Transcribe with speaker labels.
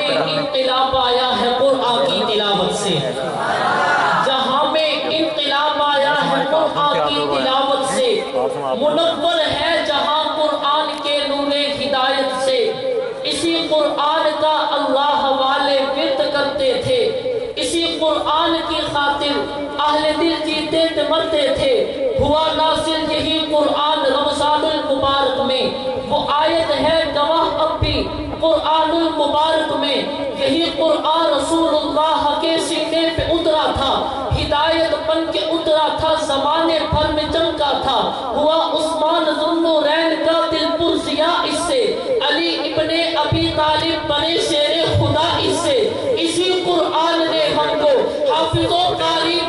Speaker 1: में इनकलाब आया है कुरान की तिलावत से, जहां में इनकलाब आया है कुरान की तिलावत से, मुनव्वर है जहां कुरान के नूरे हिदायत से। इसी कुरान का अल्लाह वाले विर्द करते थे, इसी कुरान की खातिर अहले दिल जीते मरते थे। हुआ नासिल यही कुरान रमजानुल मुबारक में, वो आयत है गवाह अब भी कुरानुल मुबारक में। यही कुरान रसूलुल्लाह के सीने पे उतरा था, हिदायत बन के उतरा था, जमाने भर में चमका था। हुआ उस्मान ज़ुन्नूरैन का दिल पुरजिया इससे, अली इब्ने अबी तालिब बने शेरे खुदा इससे। इसी कुरान ने हमको हाफिज़ो कारी